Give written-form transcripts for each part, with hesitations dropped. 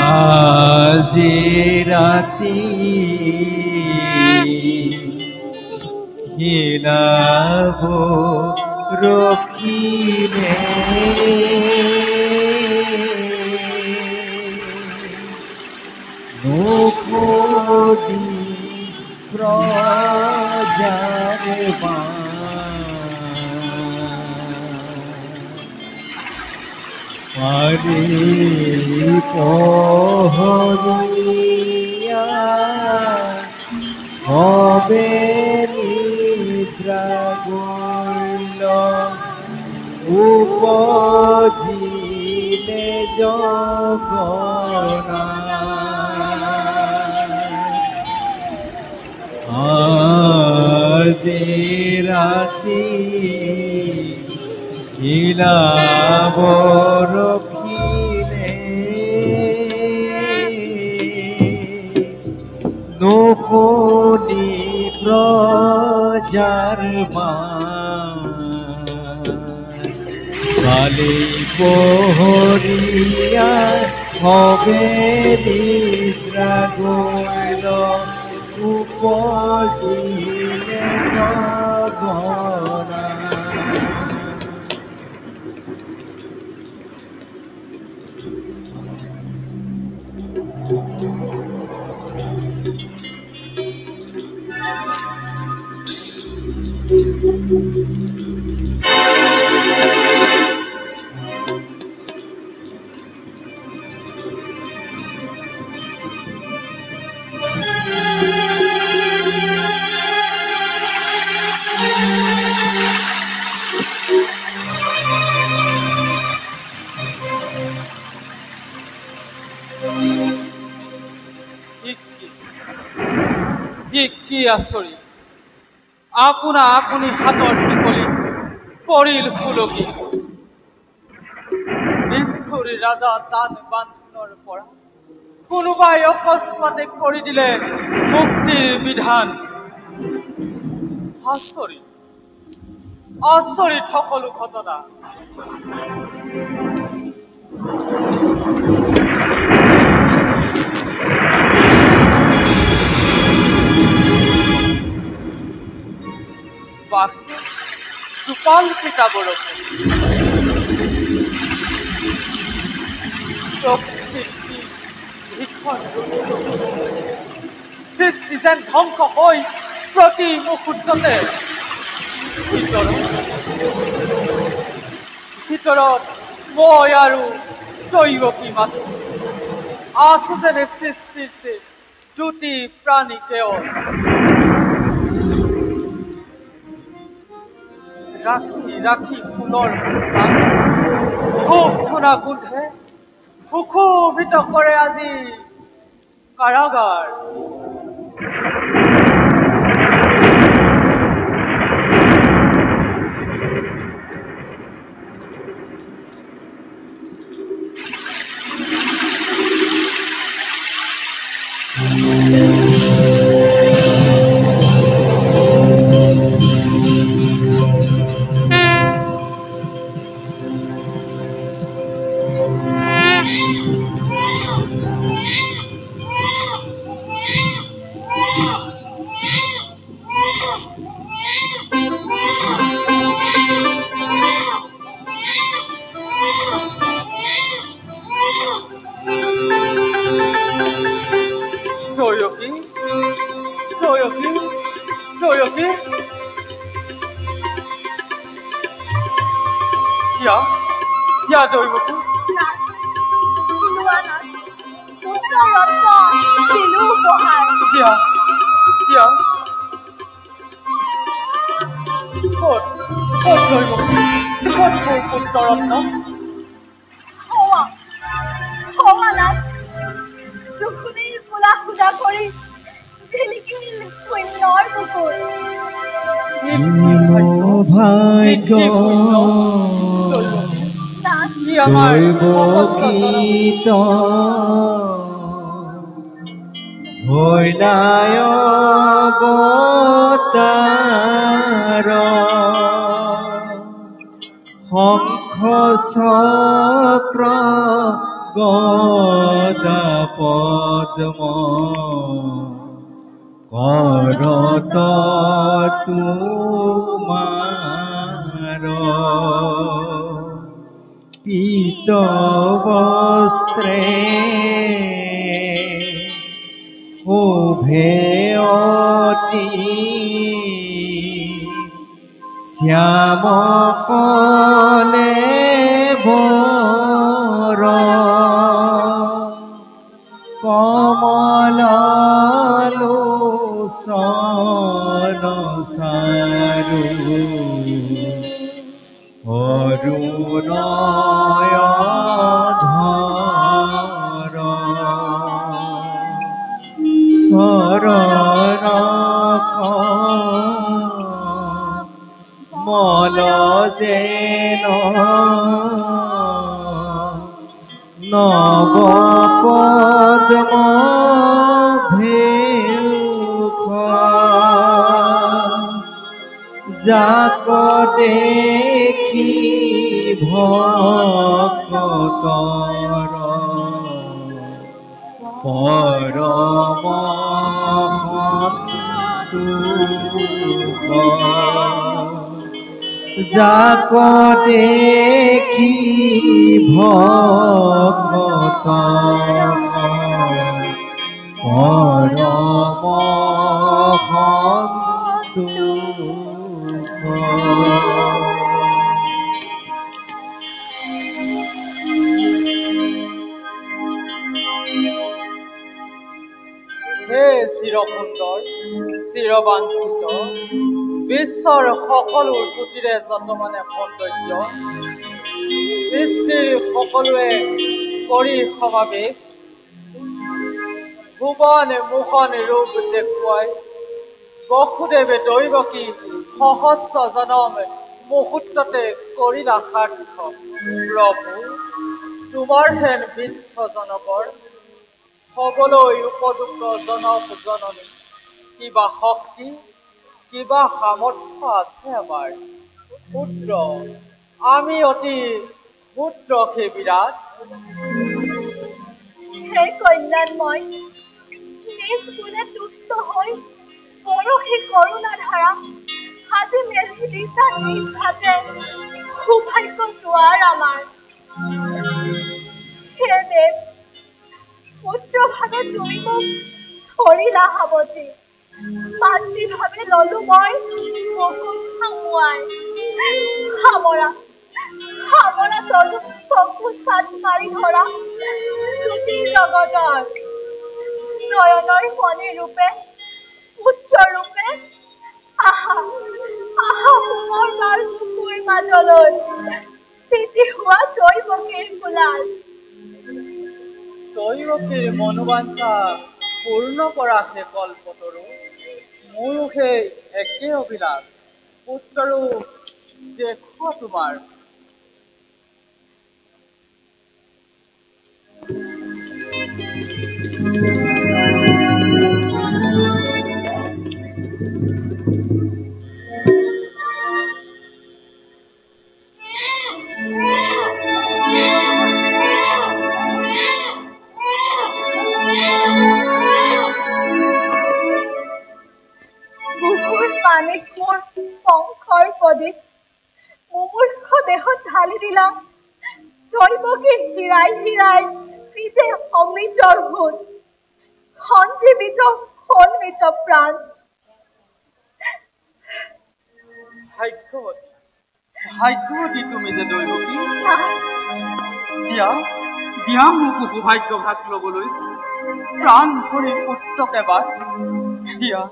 আজি ৰাতি খিলাব ৰখিলে নুখুদি প্ৰজাৰ পাৰি পহৰীয়া হবে নিদ্ৰা গল উপজিলে জগনা আজি ৰাতি খিলাব ৰখিলে নুশুনি প্ৰজাৰ কালি পহৰীয়া হবে নিদ্ৰা গল উপজিলে জগনা কি আচৰিত আপোনা আপুনি হাতৰ শিকলি পৰিল ফুলকি নিষ্ঠুৰী ৰাজা টান বান্ধনৰ পৰা কোনোবাই অকস্মাতে কৰি দিলে মুক্তিৰ বিধান আচৰিত আচৰিত সকলো ঘটনা চুপাল পিতা বৰষুণ সৃষ্টি যেন ধ্বংস হৈ প্ৰতি মুহূৰ্ততে ভিতৰত মই আৰু দৈৱকী মাতো আছো যেনে সৃষ্টিৰ দুটি প্ৰাণী কেৱল ৰাখি ৰাখি ফুলৰ খুব ধুনা গোন্ধে সুশোভিত কৰে আজি কাৰাগাৰ আমাৰ দৈব গীত হৈলায় অৱতাৰ শংখ চক্ৰ গদা পদ্ম কৰত তোমাৰ পীত বস্ত্ৰে শোভে অতি শ্যাম কলে বৰ কমল লোচন চাৰু অৰুণয় ধৰ চৰণ মল যেন নব পদ্ম ভেউখ যাক দেখি ভক্তৰ পৰম যাক দেখি ভক্তৰ পৰম সন্তোষ হে চিৰসুন্দৰ চিৰবাঞ্ছিত বিশ্বৰ সকলো জ্যোতিৰে যতমানে সৌন্দৰ্য সৃষ্টিৰ সকলোৱে কৰি সমাৱেশ ভুৱন মোহন ৰূপ দেখুৱাই বসুদেৱে দৈৱকী সহস্ৰ জনম মুহূৰ্ততে কৰিলা সাৰ্থক প্ৰভু তোমাৰ হেন বিশ্বজনকৰ হ'বলৈ উপযুক্ত জনক জননী কিবা শক্তি কিবা সামৰ্থ্য আছে আমাৰ পুত্ৰ আমি অতি পুত্ৰ হে বিৰাট হে কল্যাণময় নিজ গুণে তুষ্ট হৈ পৰশী কৰুণা ধাৰা আজি মেলি দিছা নিজ হাতে সৌভাগ্য দুৱাৰ আমাৰ হে দেৱ পুত্ৰ ভাৱে তুমি মোক ধৰিলা সাৱটি মাতৃভাৱে ললো মই বুকুত সামুৱাই সামৰা সামৰা তলু চকু চাট মাৰি ধৰা জ্যোতি জগতৰ নয়নৰ মণি ৰূপে উচ্চ ৰূপে আহা আহা মোৰ মাৰ চকুৰ মাজলৈ স্থিতি হোৱা দৈৱকীৰ কোলাত দৈৱকীৰ মনোবাঞ্ছা পূৰ্ণ কৰা হে কল্পতৰু মোৰো সেই একে অভিলাষ পুত্ৰৰো দেখুৱা তোমাৰ মুমূৰ্ষ দেহত ঢালি দিলা দৈৱকী হীৰাই হীৰাই হৃদে অমৃতৰ ভূত সঞ্জীৱিত হল মৃত প্ৰাণ ভাগ্যৱতী তুমি যে দৈৱকী দিয়া দিয়া মোক সৌভাগ্য ভাগ ল'বলৈ প্ৰাণ ভৰি পুত্ৰক এবাৰ দিয়া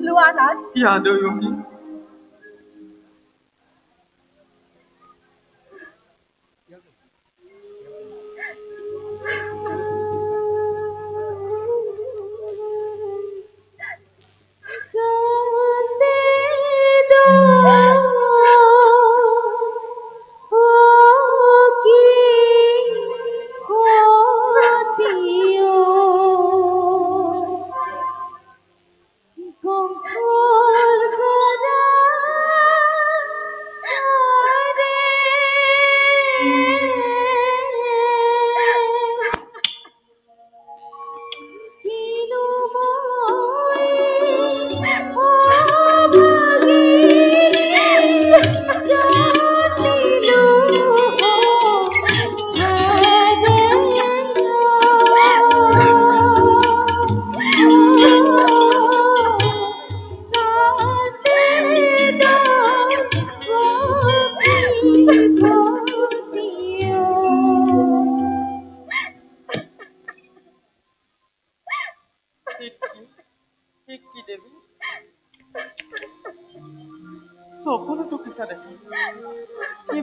লোৱা নাথ দিয়া দৈৱকী Oh,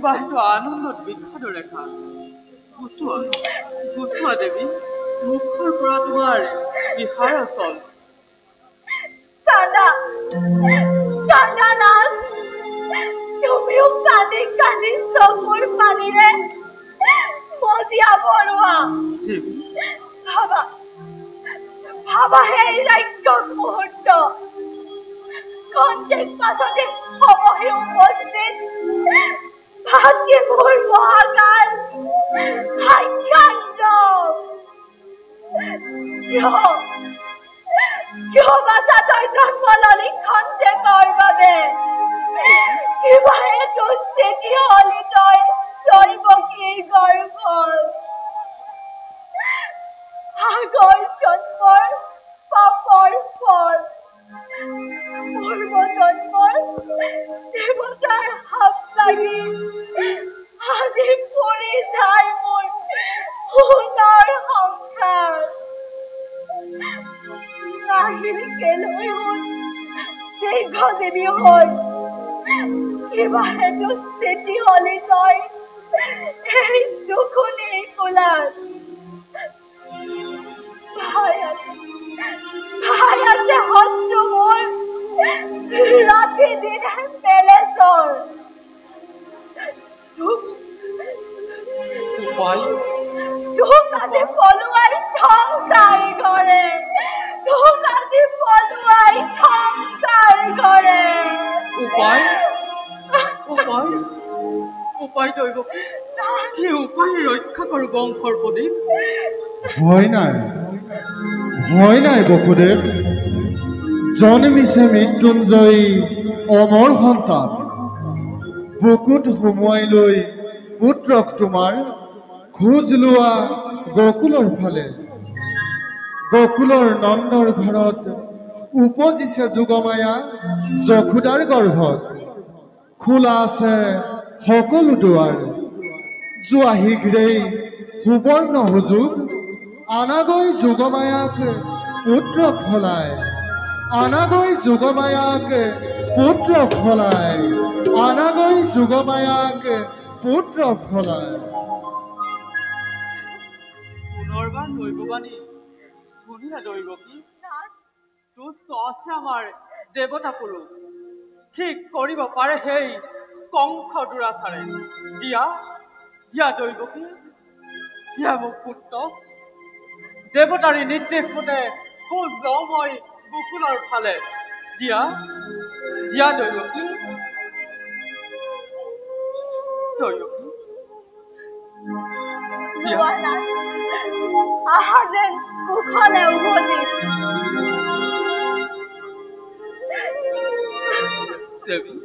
কিবা সেইটো আনন্দত বিখ্যাত ৰেখা গুচোৱা দেৱী মুখৰ পৰা তোমাৰ বিহাৰ আচল কান্দা নাচ তুমিও কান্দি কান্দি চকুৰ পানীৰে মজিয়া ভৰোৱা ভাবা সেই ৰাজ্যত মুহূৰ্ত খন্তেক পাছতে হ'বহি উপস্থিত ভাগ্যে মোৰ মহাকাল হাইকান্ত কিয় বাচা তই জন্ম ললি খন্তেকৰ বাবে কিবা এইটো স্থিতি হলি তই ধৰিব কি গৰ্ভত আগৰ জন্মৰ পাপৰ ফল পূৰ্ব জন্মৰ দেৱতাৰ হাত লাগি আজি পৰি যায় মোৰ সোণৰ সংসাৰ নাহিল কেলৈ হ'ল দীৰ্ঘজীৱী হ'ল কিবা হেতু স্থিতি হলি তই এই দুখুনি কোলাত ভাই আছে হচ্ছু মোৰ ৰাতি দিনে পেলেচৰ তোক আজি পলুৱাই সংসাৰ কৰে উপায় দৈব কি উপায় ৰক্ষা কৰো বংশৰ প্ৰদীপ ভয় নাই বসুদেৱ জন্মিছে মৃত্যুঞ্জয়ী অমৰ সন্তান বুকুত সুমুৱাই লৈ পুত্ৰক তোমাৰ খোজ লোৱা গকুলৰ ফালে গকুলৰ নন্দৰ ঘৰত উপজিছে যোগমায়া যশোদাৰ গৰ্ভত খোলা আছে সকলো দুৱাৰ যোৱা শীঘ্ৰেই সুবৰ্ণ সুযোগ আনাগৈ যোগমায়াক পুত্ৰক সলায় আনাগৈ যোগমায়াক পুত্ৰক সলায় আনাগৈ যোগমায়াক পুত্ৰক সলায় পুনৰবাৰ দৈৱবাণী শুনিলা দৈৱকী দুষ্ট আছে আমাৰ দেৱতা পুৰুষ ঠিক কৰিব পাৰে সেই কংস দুৰাচাৰে দিয়া দৈৱকী দিয়া মোক পুত্ৰ দেৱতাৰী নিৰ্দেশ মতে খোজ লওঁ মই বকুলৰ ফালে দিয়া দৈৱকী আহাৰ যেন কুশলে উভতি দেৱী